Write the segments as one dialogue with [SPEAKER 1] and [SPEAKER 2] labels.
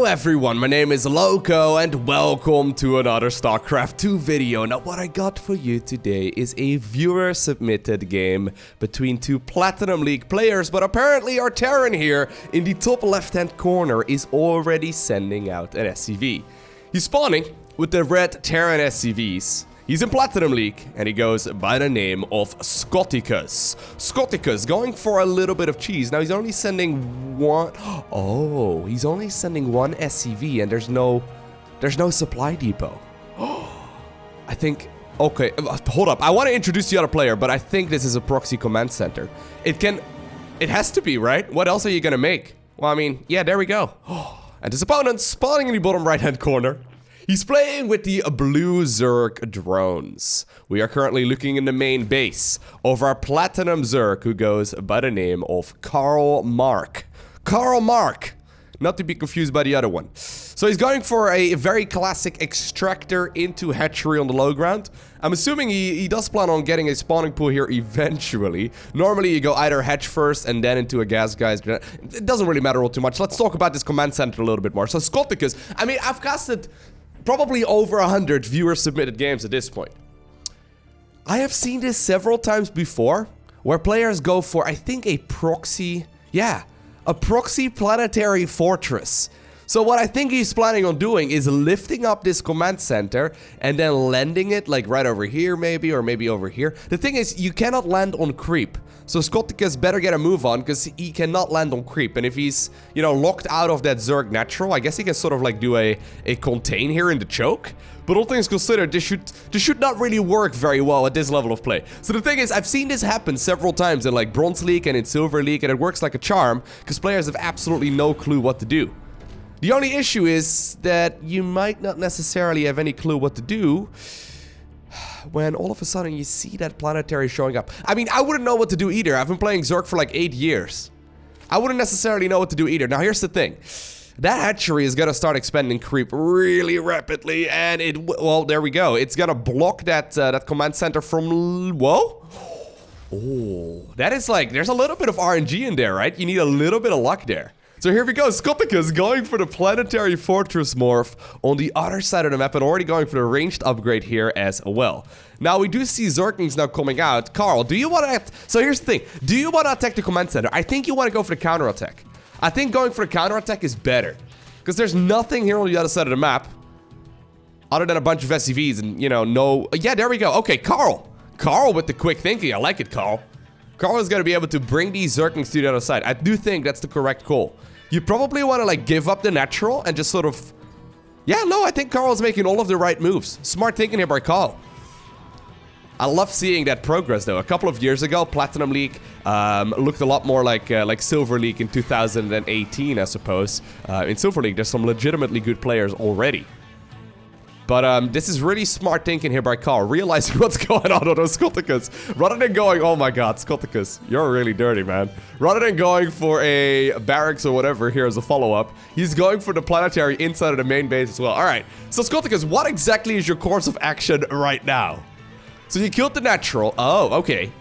[SPEAKER 1] everyone, my name is Lowko and welcome to another StarCraft 2 video. Now what I got for you today is a viewer submitted game between two Platinum League players, but apparently our Terran here in the top left hand corner is already sending out an SCV. He's spawning with the red Terran SCVs. He's in Platinum League, and he goes by the name of Scotticus. Scotticus, going for a little bit of cheese. Now, he's only sending one... Oh, he's only sending one SCV, and there's no supply depot. I think... Okay, hold up. I want to introduce the other player, but I think this is a proxy command center. It has to be, right? What else are you gonna make? Well, I mean, yeah, there we go. And his opponent spawning in the bottom right-hand corner. He's playing with the blue Zerg drones. We are currently looking in the main base of our Platinum Zerg, who goes by the name of Karl Mark. Karl Mark! Not to be confused by the other one. So he's going for a very classic extractor into hatchery on the low ground. I'm assuming he does plan on getting a spawning pool here eventually. Normally you go either hatch first and then into a gas guys. It doesn't really matter all too much. Let's talk about this command center a little bit more. So Scotticus, I mean, I've casted probably over 100 viewer submitted games at this point. I have seen this several times before, where players go for, I think, a proxy, a proxy Planetary Fortress. So what I think he's planning on doing is lifting up this command center and then landing it like right over here maybe, or maybe over here. The thing is, you cannot land on creep. So Scotticus better get a move on, because he cannot land on creep. And if he's, you know, locked out of that Zerg natural, I guess he can sort of like do a contain here in the choke. But all things considered, this should not really work very well at this level of play. So the thing is, I've seen this happen several times in like Bronze League and in Silver League, and it works like a charm, because players have absolutely no clue what to do. The only issue is that you might not necessarily have any clue what to do when all of a sudden you see that Planetary showing up. I mean, I wouldn't know what to do either. I've been playing Zerg for like 8 years. I wouldn't necessarily know what to do either. Now, here's the thing. That hatchery is gonna start expanding creep really rapidly, and well, there we go. It's gonna block that command center from... Whoa? Oh, that is like... There's a little bit of RNG in there, right? You need a little bit of luck there. So here we go, Scotticus going for the Planetary Fortress morph on the other side of the map, and already going for the ranged upgrade here as well. Now, we do see Zerglings now coming out. Karl, do you want to... So here's the thing. Do you want to attack the command center? I think you want to go for the counterattack. I think going for the counterattack is better, because there's nothing here on the other side of the map other than a bunch of SCVs and, you know, no... Yeah, there we go. Okay, Karl. Karl with the quick thinking. I like it, Karl. Karl is going to be able to bring these Zerglings to the other side. I do think that's the correct call. You probably want to, like, give up the natural and just sort of... Yeah, no, I think Karl's making all of the right moves. Smart thinking here by Karl. I love seeing that progress, though. A couple of years ago, Platinum League looked a lot more like Silver League in 2018, I suppose. In Silver League, there's some legitimately good players already. But this is really smart thinking here by Karl, realizing what's going on those Scotticus. Rather than going, oh my god, Scotticus, you're really dirty, man. Rather than going for a barracks or whatever here as a follow-up, he's going for the Planetary inside of the main base as well. Alright, so Scotticus, what exactly is your course of action right now? So you killed the natural. Oh, okay.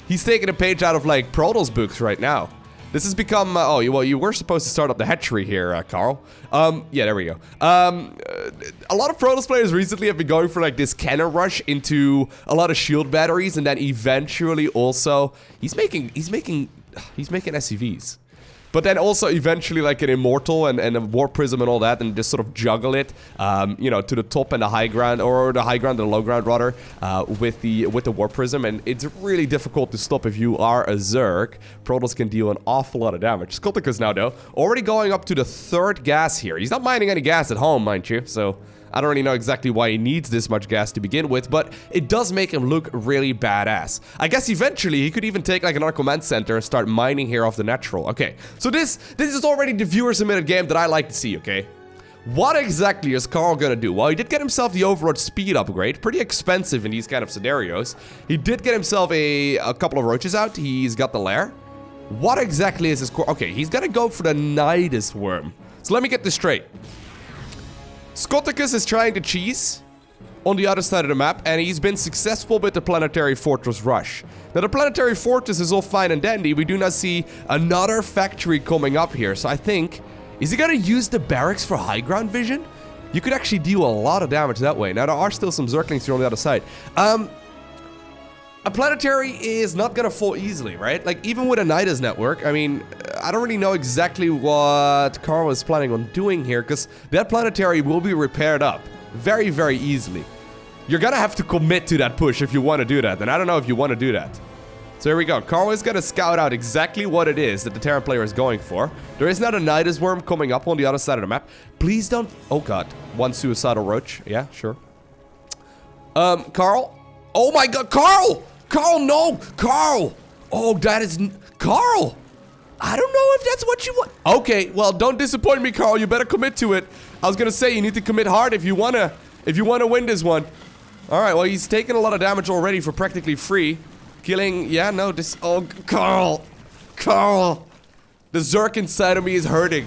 [SPEAKER 1] He's taking a page out of, like, Protoss books right now. This has become, well, you were supposed to start up the hatchery here, Karl. Yeah, there we go. A lot of Protoss players recently have been going for, like, this cannon rush into a lot of shield batteries, and then eventually also, he's making SCVs. But then also eventually like an Immortal and a Warp Prism and all that, and just sort of juggle it, you know, to the top and the high ground, or the high ground and the low ground rather, with the Warp Prism, and it's really difficult to stop if you are a Zerg. Protoss can deal an awful lot of damage. Scotticus now though, already going up to the 3rd gas here. He's not mining any gas at home, mind you, so I don't really know exactly why he needs this much gas to begin with, but it does make him look really badass. I guess eventually he could even take like another command center and start mining here off the natural. Okay, so this is already the viewer submitted game that I like to see, okay? What exactly is Karl gonna do? Well, he did get himself the Overlord speed upgrade, pretty expensive in these kind of scenarios. He did get himself a couple of roaches out. He's got the lair. What exactly is his core? Okay, he's gonna go for the Nidus worm. So let me get this straight. Scotticus is trying to cheese on the other side of the map, and he's been successful with the Planetary Fortress rush. Now, the Planetary Fortress is all fine and dandy. We do not see another factory coming up here, so I think Is he gonna use the barracks for high ground vision? You could actually do a lot of damage that way. Now, there are still some Zerglings here on the other side. A Planetary is not gonna fall easily, right? Like, even with a Nidus network, I mean, I don't really know exactly what Carl is planning on doing here, because that Planetary will be repaired up very, very easily. You're gonna have to commit to that push if you want to do that, and I don't know if you want to do that. So here we go. Carl is gonna scout out exactly what it is that the Terran player is going for. There is not a Nidus worm coming up on the other side of the map. Please don't... Oh god. One suicidal roach. Yeah, sure. Carl? Oh my god, Carl! Carl, no! Carl! Oh, that is... Carl! I don't know if that's what you want. Okay, well, don't disappoint me, Carl. You better commit to it. I was gonna say, you need to commit hard if you wanna win this one. Alright, well, he's taken a lot of damage already for practically free. Killing... Yeah, no, this... Oh, Carl! Carl! The Zerg inside of me is hurting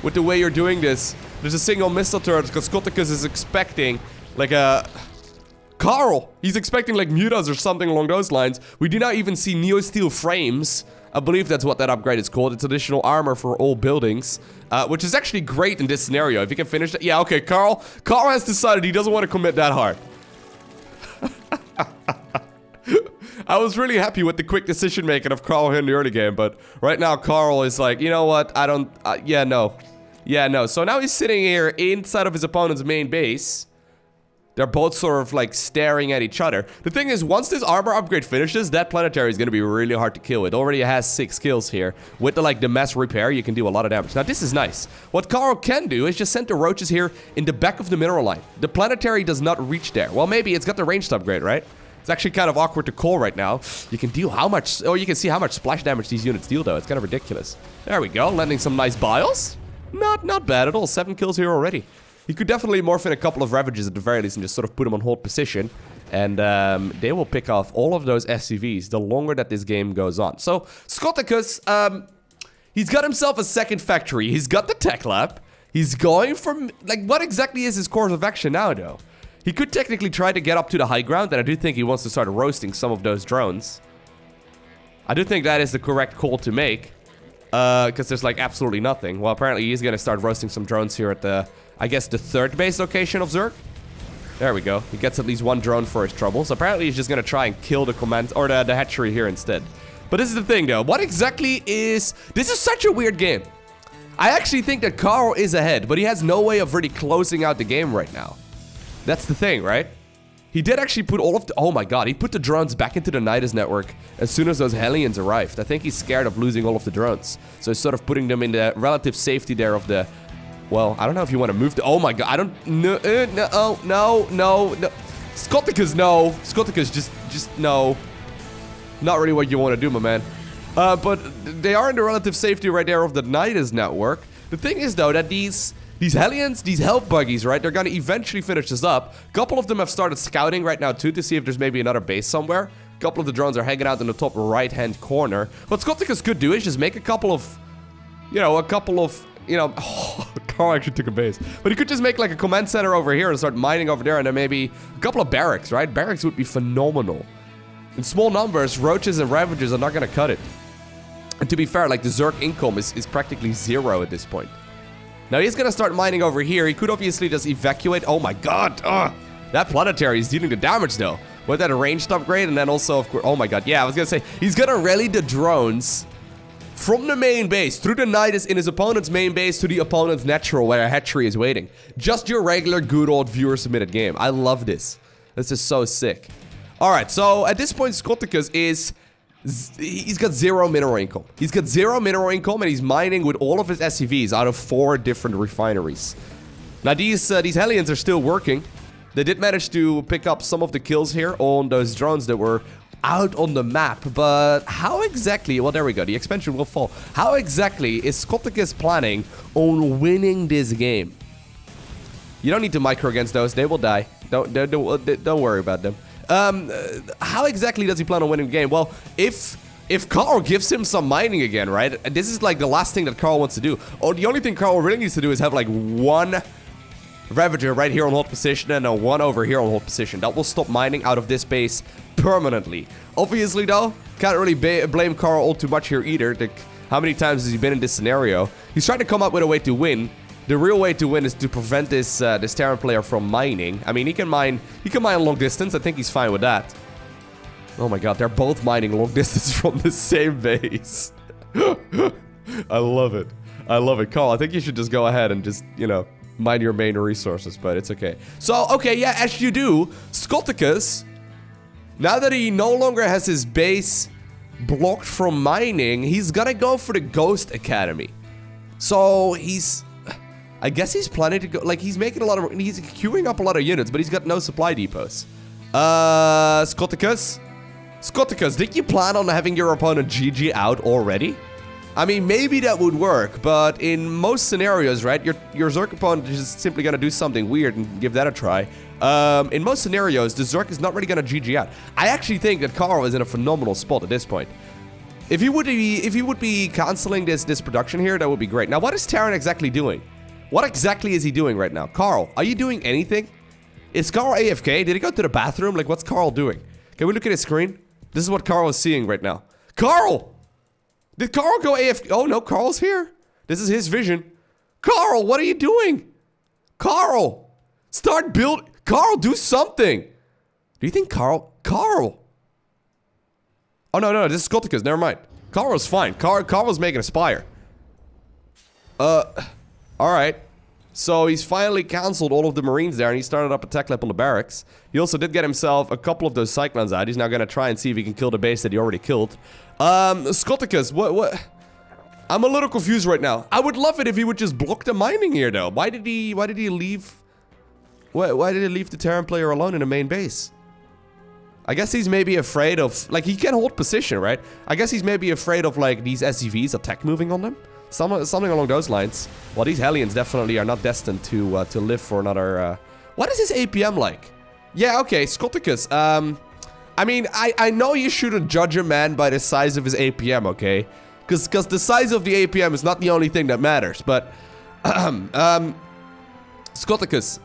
[SPEAKER 1] with the way you're doing this. There's a single missile turret because Skoticus is expecting, like, a... Carl! He's expecting like mutas or something along those lines. We do not even see Neo-Steel frames. I believe that's what that upgrade is called. It's additional armor for all buildings. Which is actually great in this scenario. If you can finish that. Yeah, okay, Carl. Carl has decided he doesn't want to commit that hard. I was really happy with the quick decision making of Carl here in the early game. But right now, Carl is like, you know what? I don't... yeah, no. Yeah, no. So now he's sitting here inside of his opponent's main base. They're both sort of like staring at each other. The thing is, once this armor upgrade finishes, that Planetary is going to be really hard to kill. It already has 6 kills here. With the mass repair, you can do a lot of damage. Now, this is nice. What Carl can do is just send the roaches here in the back of the mineral line. The Planetary does not reach there. Well, maybe it's got the ranged upgrade, right? It's actually kind of awkward to call right now. You can deal how much... Oh, you can see how much splash damage these units deal, though. It's kind of ridiculous. There we go. Landing some nice bios. Not bad at all. 7 kills here already. He could definitely morph in a couple of Ravages at the very least and just sort of put them on hold position. And they will pick off all of those SCVs the longer that this game goes on. So, Skoticus, he's got himself a second factory. He's got the tech lab. He's going from... Like, what exactly is his course of action now, though? He could technically try to get up to the high ground, and I do think he wants to start roasting some of those drones. I do think that is the correct call to make. Because there's, like, absolutely nothing. Well, apparently he's going to start roasting some drones here at the... I guess the third base location of Zerg. There we go. He gets at least 1 drone for his troubles. Apparently he's just gonna try and kill the command or the hatchery here instead. But this is the thing though. What exactly is... This is such a weird game. I actually think that Carl is ahead, but he has no way of really closing out the game right now. That's the thing, right? He did actually put all of the... Oh my god, he put the drones back into the Nidus network as soon as those Hellions arrived. I think he's scared of losing all of the drones. So he's sort of putting them in the relative safety there of the... Well, I don't know if you want to move to... Oh my god, I don't... No. Skoticus, no. Skoticus, just no. Not really what you want to do, my man. But they are in the relative safety right there of the Nidus network. The thing is, though, that these Hellions, these help buggies, right, they're going to eventually finish this up. A couple of them have started scouting right now, too, to see if there's maybe another base somewhere. A couple of the drones are hanging out in the top right-hand corner. What Skoticus could do is just make a couple of... Oh, Carl actually took a base. But he could just make like a command center over here and start mining over there, and then maybe a couple of barracks, right? Barracks would be phenomenal. In small numbers, roaches and ravages are not going to cut it. And to be fair, like the Zerg income is practically 0 at this point. Now he's going to start mining over here. He could obviously just evacuate. Oh my god. That Planetary is dealing the damage though. With that ranged upgrade, and then also, of course... Oh my god, yeah, I was going to say, he's going to rally the drones... From the main base, through the Nidus in his opponent's main base to the opponent's natural where a hatchery is waiting. Just your regular good old viewer-submitted game. I love this. This is so sick. Alright, so at this point, Skoticus is... He's got 0 mineral income. He's got 0 mineral income, and he's mining with all of his SCVs out of 4 different refineries. Now, these Hellions are still working. They did manage to pick up some of the kills here on those drones that were... out on the map, but how exactly... Well, there we go. The expansion will fall. How exactly is Skoticus planning on winning this game? You don't need to micro against those. They will die. Don't worry about them. How exactly does he plan on winning the game? Well, if Carl gives him some mining again, right? This is like the last thing that Carl wants to do. Or the only thing Carl really needs to do is have like 1... Ravager right here on hold position and a 1 over here on hold position. That will stop mining out of this base permanently. Obviously, though, can't really blame Carl all too much here either. How many times has he been in this scenario? He's trying to come up with a way to win. The real way to win is to prevent this this Terran player from mining. I mean, he can mine long distance. I think he's fine with that. Oh my god, they're both mining long distance from the same base. I love it. I love it. Carl, I think you should just go ahead and just, you know, mine your main resources, but it's okay. So, okay, yeah, as you do, Scoticus, now that he no longer has his base blocked from mining, he's gonna go for the Ghost Academy. So, I guess he's planning to go, like, he's making a lot of, he's queuing up a lot of units, but he's got no supply depots. Scoticus, did you plan on having your opponent GG out already? I mean, maybe that would work, but in most scenarios, right, your Zerg opponent is just simply gonna do something weird and give that a try. In most scenarios, the Zerg is not really gonna GG out. I actually think that Carl is in a phenomenal spot at this point. If he would be canceling this production here, that would be great. Now, what is Terran exactly doing? What exactly is he doing right now? Carl, are you doing anything? Is Carl AFK? Did he go to the bathroom? Like, what's Carl doing? Can we look at his screen? This is what Carl is seeing right now. Carl! Did Carl go AFK? Oh, no, Carl's here. This is his vision. Carl, what are you doing? Carl! Start build... Carl, do something! Do you think Carl... Carl! Oh, no, this is Scoticus. Never mind. Carl's fine. Carl's making a spire. Alright. So, he's finally canceled all of the Marines there, and he started up a tech lab on the barracks. He also did get himself a couple of those Cyclones out. He's now gonna try and see if he can kill the base that he already killed. Scoticus, what? I'm a little confused right now. I would love it if he would just block the mining here, though. Why did he leave? Why did he leave the Terran player alone in the main base? I guess he's maybe afraid of, like, he can hold position, right? I guess he's maybe afraid of, like, these SCVs attack moving on them. Something along those lines. Well, these Hellions definitely are not destined to live for another, What is his APM like? Yeah, okay, Scoticus, I mean, I know you shouldn't judge a man by the size of his APM, okay? Because the size of the APM is not the only thing that matters, but... Scoticus,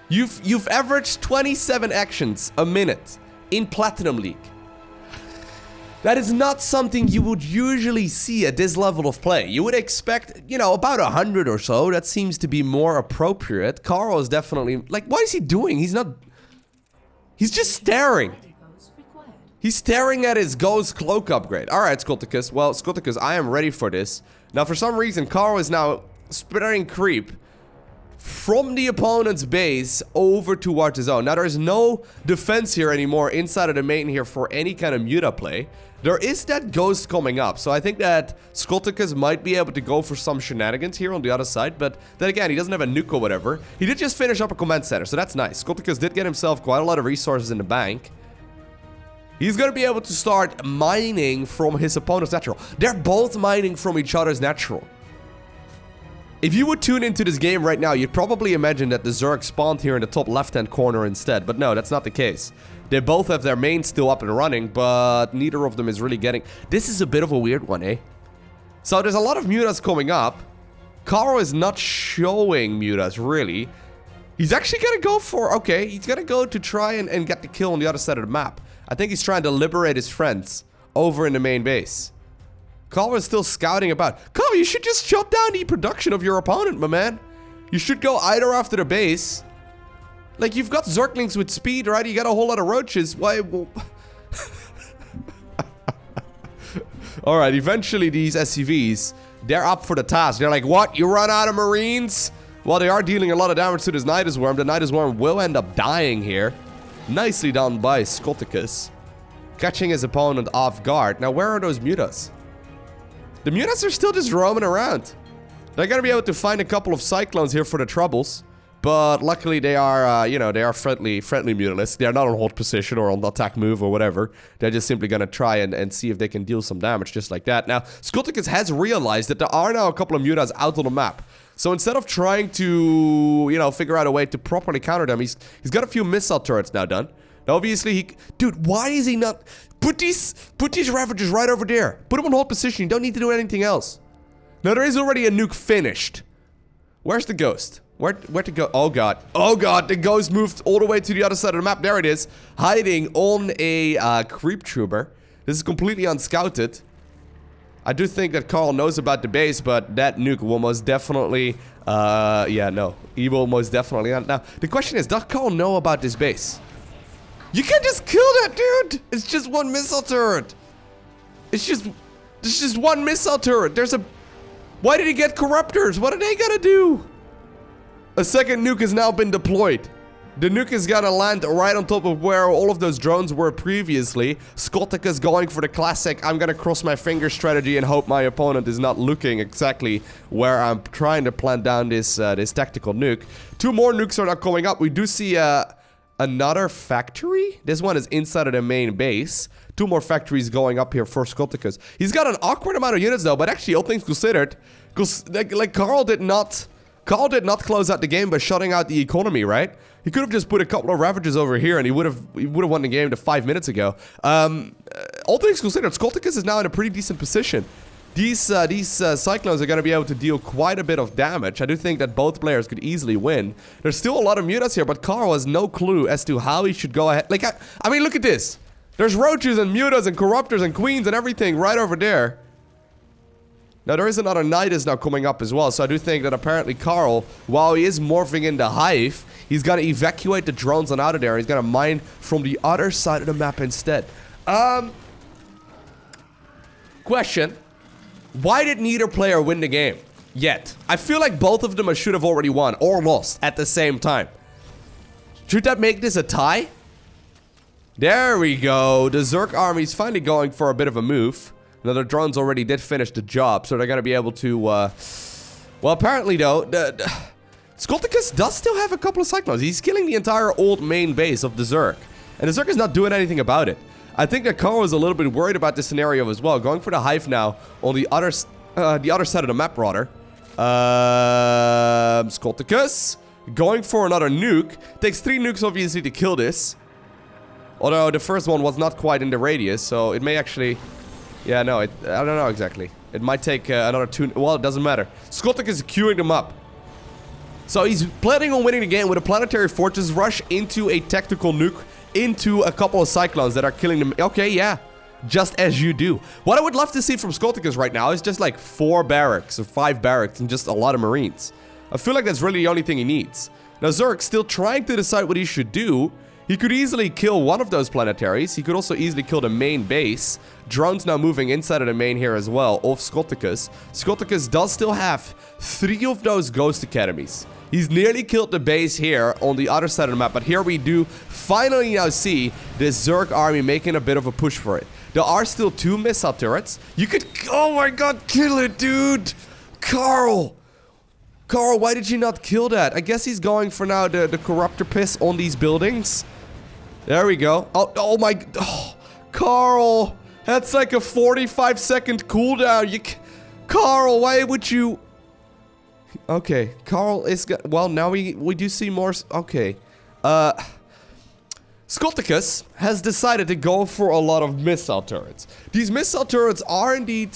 [SPEAKER 1] you've averaged 27 actions a minute in Platinum League. That is not something you would usually see at this level of play. You would expect, you know, about 100 or so. That seems to be more appropriate. Carl is definitely... Like, what is he doing? He's not... He's just staring. He's staring at his Ghost Cloak upgrade. Alright, Scoticus. Well, Scoticus, I am ready for this. Now, for some reason, Carl is now spreading creep from the opponent's base over towards his own. Now, there's no defense here anymore inside of the main here for any kind of muta play. There is that Ghost coming up, so I think that Scoticus might be able to go for some shenanigans here on the other side, but then again, he doesn't have a nuke or whatever. He did just finish up a command center, so that's nice. Scoticus did get himself quite a lot of resources in the bank. He's gonna be able to start mining from his opponent's natural. They're both mining from each other's natural. If you would tune into this game right now, you'd probably imagine that the Zerg spawned here in the top left-hand corner instead, but no, that's not the case. They both have their main still up and running, but neither of them is really getting... This is a bit of a weird one, eh? So there's a lot of mutas coming up. Carl is not showing mutas, really. He's actually gonna go for... Okay, he's gonna go to try and get the kill on the other side of the map. I think he's trying to liberate his friends over in the main base. Carl is still scouting about. Carl, you should just shut down the production of your opponent, my man. You should go either after the base. Like, you've got Zerglings with speed, right? You got a whole lot of roaches. Why? Alright, eventually these SCVs, they're up for the task. They're like, what? You run out of Marines? Well, they are dealing a lot of damage to this Nidus Worm. The Nidus Worm will end up dying here. Nicely done by Scoticus. Catching his opponent off guard. Now, where are those mutas? The mutas are still just roaming around. They're gonna be able to find a couple of Cyclones here for the troubles. But luckily they are, you know, they are friendly mutalisks. They're not on hold position or on the attack move or whatever. They're just simply gonna try and see if they can deal some damage just like that. Now, Scoticus has realized that there are now a couple of mutas out on the map. So instead of trying to, you know, figure out a way to properly counter them, he's got a few missile turrets now done. Now, obviously, dude, why is he not... Put these Ravagers right over there. Put them on hold position. You don't need to do anything else. Now, there is already a nuke finished. Where's the Ghost? Where to go? Oh, God. Oh, God. The Ghost moved all the way to the other side of the map. There it is. Hiding on a creep trooper. This is completely unscouted. I do think that Carl knows about the base, but that nuke will most definitely, yeah, no. He will most definitely not. Now, the question is, does Carl know about this base? You can't just kill that, dude! It's just one missile turret. It's just one missile turret. There's a... Why did he get corruptors? What are they gonna do? A second nuke has now been deployed. The nuke is gonna land right on top of where all of those drones were previously. Skottika's going for the classic, I'm gonna cross my fingers strategy and hope my opponent is not looking exactly where I'm trying to plant down this this tactical nuke. 2 more nukes are now coming up. We do see another factory. This one is inside of the main base. 2 more factories going up here for Skottika's. He's got an awkward amount of units though, but actually all things considered, because like Carl did not close out the game by shutting out the economy, right? He could have just put a couple of Ravagers over here and he would have won the game to 5 minutes ago. All things considered, Skottika's is now in a pretty decent position. These Cyclones are going to be able to deal quite a bit of damage. I do think that both players could easily win. There's still a lot of mutas here, but Carl has no clue as to how he should go ahead. Like, I mean, look at this. There's roaches and mutas and corruptors and queens and everything right over there. Now, there is another Nidus now coming up as well, so I do think that apparently Carl, while he is morphing into Hive, he's gonna evacuate the drones on out of there, and he's gonna mine from the other side of the map instead. Question. Why did neither player win the game yet? I feel like both of them should have already won or lost at the same time. Should that make this a tie? There we go. The Zerg army is finally going for a bit of a move. Now, the drones already did finish the job, so they're going to be able to, well, apparently, though, Skottika's does still have a couple of Cyclones. He's killing the entire old main base of the Zerg, and the Zerg is not doing anything about it. I think that Carl is a little bit worried about this scenario as well, going for the Hive now on the other side of the map, rather. Skottika's going for another nuke. Takes 3 nukes, obviously, to kill this. Although the first one was not quite in the radius, so it may actually... Yeah, no, I don't know exactly. It might take another 2... Well, it doesn't matter. Skottik is queuing them up. So he's planning on winning the game with a Planetary Fortress rush into a tactical nuke into a couple of Cyclones that are killing them. Okay, yeah. Just as you do. What I would love to see from Skottika's right now is just like 4 barracks or 5 barracks and just a lot of Marines. I feel like that's really the only thing he needs. Now, Zerg's still trying to decide what he should do. He could easily kill one of those planetaries. He could also easily kill the main base. Drones now moving inside of the main here as well, of Skottika's. Skottika's does still have 3 of those ghost academies. He's nearly killed the base here on the other side of the map, but here we do finally now see this Zerg army making a bit of a push for it. There are still 2 missile turrets. You could... Oh my god, kill it, dude! Carl! Carl, why did you not kill that? I guess he's going for now the corruptor piss on these buildings. There we go. Oh my... Oh, Carl! That's like a 45-second cooldown. Carl, why would you... Okay, Carl is... Well, now we do see more... Okay. Skottika's has decided to go for a lot of missile turrets. These missile turrets are indeed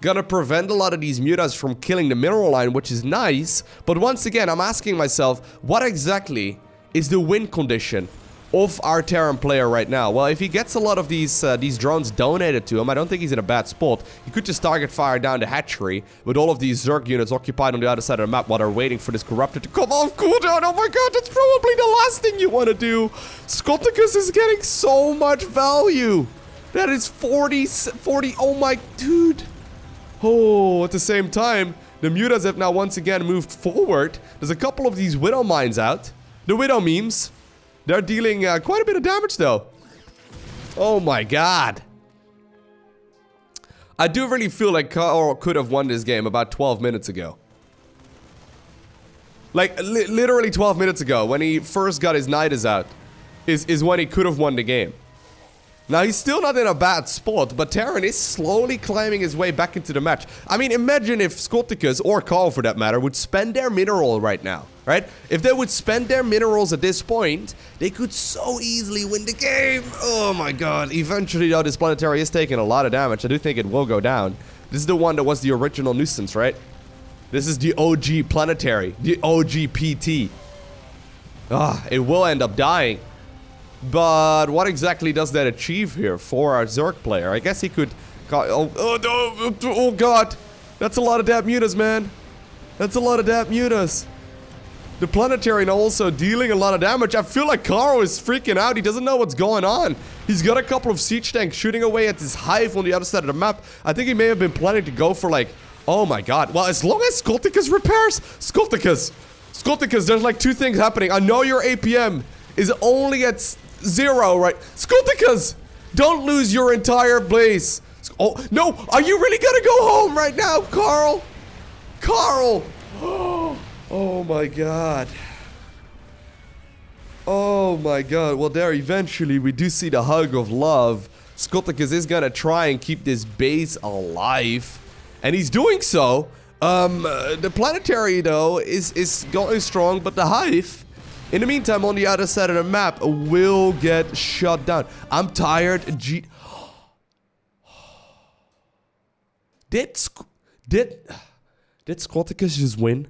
[SPEAKER 1] gonna prevent a lot of these mutas from killing the mineral line, which is nice. But once again, I'm asking myself, what exactly is the win condition of our Terran player right now? Well, if he gets a lot of these drones donated to him, I don't think he's in a bad spot. He could just target fire down the hatchery with all of these Zerg units occupied on the other side of the map while they're waiting for this corruptor to come off cooldown. Oh my god, that's probably the last thing you want to do. Skottika's is getting so much value. That is 40, oh my, dude. Oh, at the same time, the mutas have now once again moved forward. There's a couple of these Widow mines out. The Widow memes. They're dealing quite a bit of damage, though. Oh my god. I do really feel like Carl could have won this game about 12 minutes ago. Like, literally 12 minutes ago, when he first got his Nidus out, is when he could have won the game. Now, he's still not in a bad spot, but Terran is slowly climbing his way back into the match. I mean, imagine if Skottika's, or Carl for that matter, would spend their mineral right now, right? If they would spend their minerals at this point, they could so easily win the game. Oh my god. Eventually, though, this planetary is taking a lot of damage. I do think it will go down. This is the one that was the original nuisance, right? This is the OG planetary, the OG PT. It will end up dying. But what exactly does that achieve here for our Zerg player? I guess he could God, oh god. That's a lot of dap mutas, man. That's a lot of dap mutas. The Planetary now also dealing a lot of damage. I feel like Caro is freaking out. He doesn't know what's going on. He's got a couple of siege tanks shooting away at this hive on the other side of the map. I think he may have been planning to go for like... Oh my god. Well, as long as Skulticus repairs... Skulticus, there's like two things happening. I know your APM is only at 0, right? Skulticus! Don't lose your entire base. Oh, no! Are you really gonna go home right now, Carl? Carl! Oh my god. Oh my god. Well, there eventually we do see the hug of love. Skulticus is gonna try and keep this base alive. And he's doing so. The Planetary, though, is going strong, but the hive, in the meantime, on the other side of the map, will get shut down. I'm tired. Did Skulticus just win?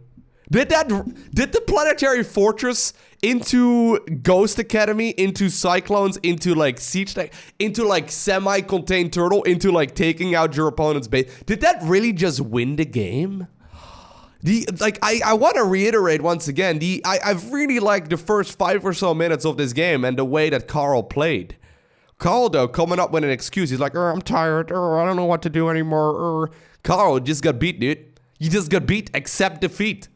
[SPEAKER 1] Did the Planetary Fortress into Ghost Academy, into Cyclones, into like Siege Tech, into like semi-contained turtle, into like taking out your opponent's base, did that really just win the game? I want to reiterate once again, I've really liked the first 5 or so minutes of this game and the way that Carl played. Carl, though, coming up with an excuse. He's like, I'm tired, I don't know what to do anymore. Carl just got beat, dude. You just got beat, accept defeat.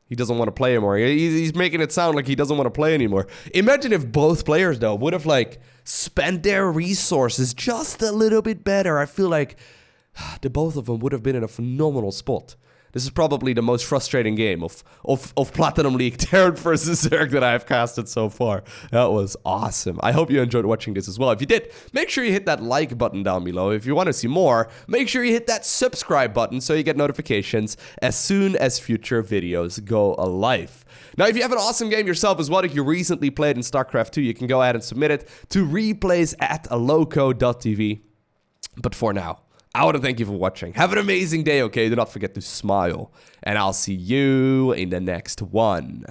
[SPEAKER 1] He doesn't want to play anymore. He's making it sound like he doesn't want to play anymore. Imagine if both players, though, would have, like, spent their resources just a little bit better. I feel like the both of them would have been in a phenomenal spot. This is probably the most frustrating game of Platinum League Terran versus Zerg that I've casted so far. That was awesome. I hope you enjoyed watching this as well. If you did, make sure you hit that like button down below. If you want to see more, make sure you hit that subscribe button so you get notifications as soon as future videos go live. Now, if you have an awesome game yourself as well that you recently played in StarCraft 2, you can go ahead and submit it to replays at LowkoTV. But for now, I want to thank you for watching. Have an amazing day, okay? Do not forget to smile. And I'll see you in the next one.